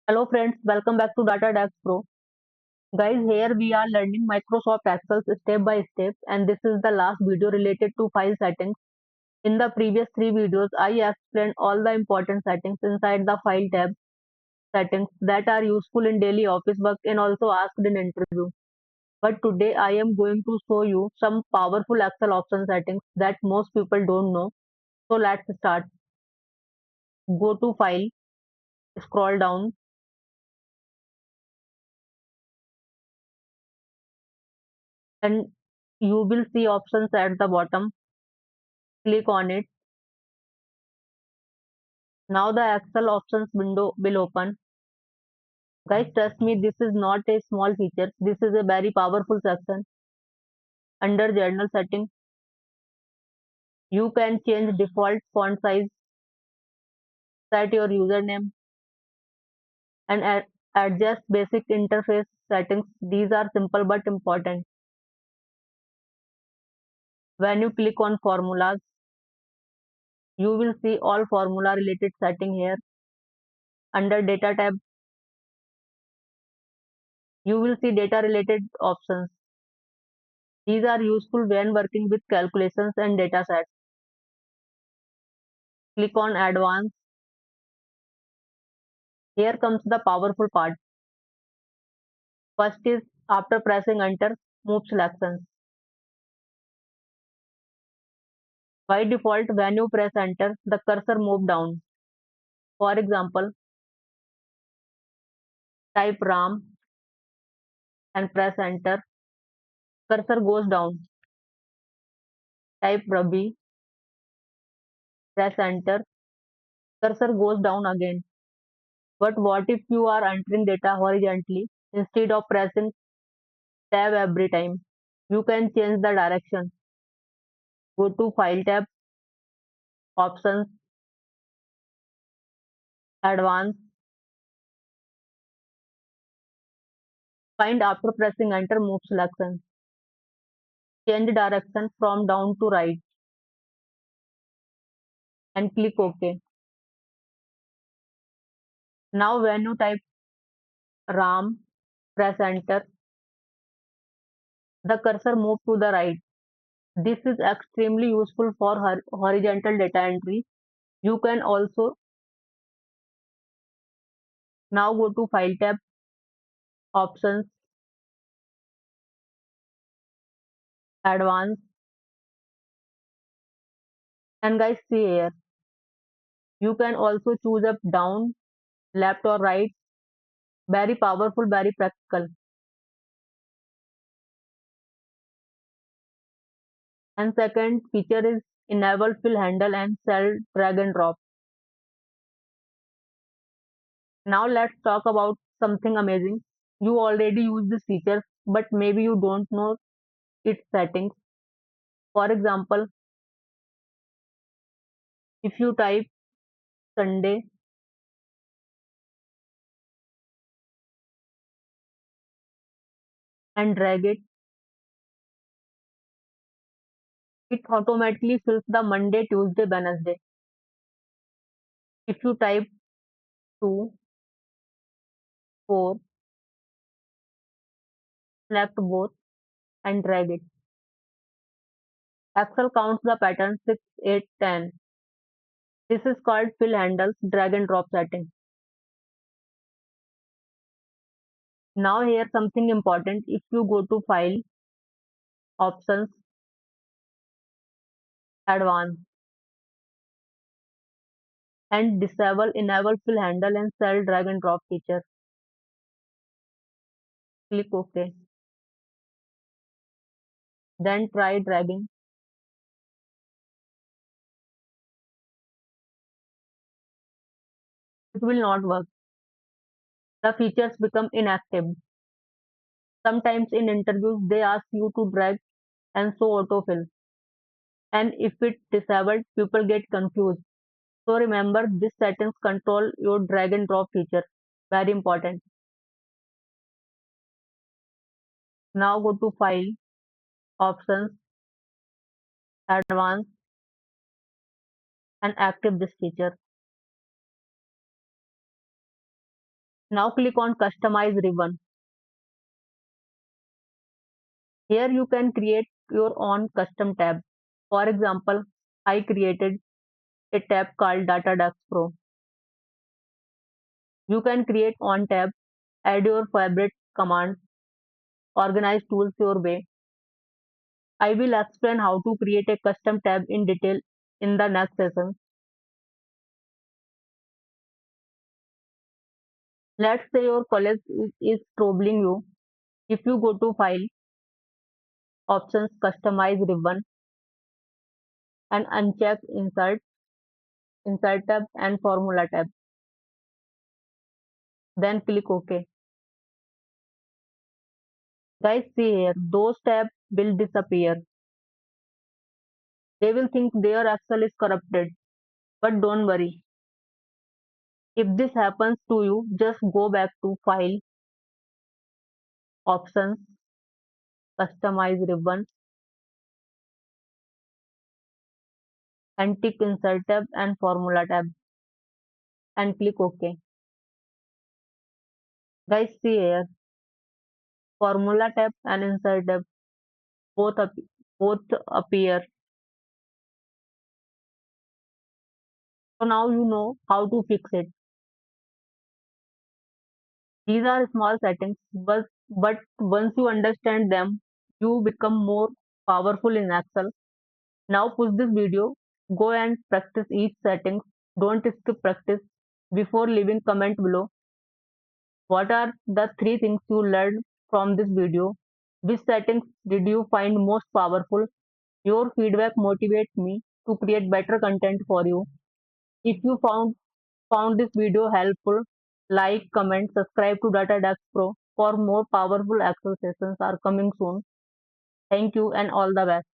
Hello friends, welcome back to Data Dex Pro. Guys, here we are learning Microsoft Excel step by step, and this is the last video related to file settings. In the previous three videos, I explained all the important settings inside the file tab settings that are useful in daily office work and also asked in interview. But today I am going to show you some powerful Excel option settings that most people don't know. So let's start. Go to file, scroll down, and you will see options at the bottom. Click on it. Now the Excel options window will open. Guys, trust me, this is not a small feature. This is a very powerful section. Under Journal setting, you can change default font size, set your username, and adjust basic interface settings. These are simple but important. When you click on formulas, you will see all formula related setting here. Under data tab, you will see data related options. These are useful when working with calculations and data sets. Click on advanced. Here comes the powerful part. First is after pressing enter, move selections. By default, when you press enter, the cursor move down. For example, type RAM and press enter, cursor goes down. Type Rabi, press enter, cursor goes down again. But what if you are entering data horizontally instead of pressing tab every time? You can change the direction. Go to File tab, Options, Advanced. Find after pressing enter, move selection. Change direction from down to right and click OK. Now when you type RAM, press enter, the cursor move to the right. This is extremely useful for horizontal data entry. You can also now go to File tab, Options, Advanced, and guys, see here. You can also choose up, down, left, or right. Very powerful, very practical. And second feature is enable fill handle and cell drag and drop. Now let's talk about something amazing. You already use this feature, but maybe you don't know its settings. For example, if you type Sunday and drag it, it automatically fills the Monday, Tuesday, Wednesday. If you type 2, 4, select both and drag it. Excel counts the pattern 6, 8, 10. This is called fill handles drag and drop setting. Now here something important. If you go to File, Options, Advanced, and disable enable fill handle and cell drag and drop feature, click OK. Then try dragging. It will not work. The features become inactive. Sometimes in interviews they ask you to drag and show autofill. And if it's disabled, people get confused. So remember, this settings control your drag and drop feature. Very important. Now go to File, Options, Advanced, and active this feature. Now click on Customize Ribbon. Here you can create your own custom tab. For example, I created a tab called DataDux Pro. You can create on tab, add your favorite commands, organize tools your way. I will explain how to create a custom tab in detail in the next session. Let's say your college is troubling you. If you go to File, Options, Customize Ribbon, and uncheck Insert tab and Formula tab, then click OK. Guys, see here, those tabs will disappear. They will think their Excel is corrupted. But don't worry. If this happens to you, just go back to File, Options, Customize Ribbon, and tick Insert tab and Formula tab and click OK. Guys, see here, Formula tab and Insert tab both, both appear. So now you know how to fix it. These are small settings, but once you understand them, you become more powerful in Excel. Now push this video, go and practice each setting. Don't skip practice. Before leaving comment below, what are the 3 things you learned from this video? Which settings did you find most powerful? Your feedback motivates me to create better content for you. If you found this video helpful, like, comment, subscribe to DataDesk Pro for more powerful Excel sessions are coming soon. Thank you and all the best.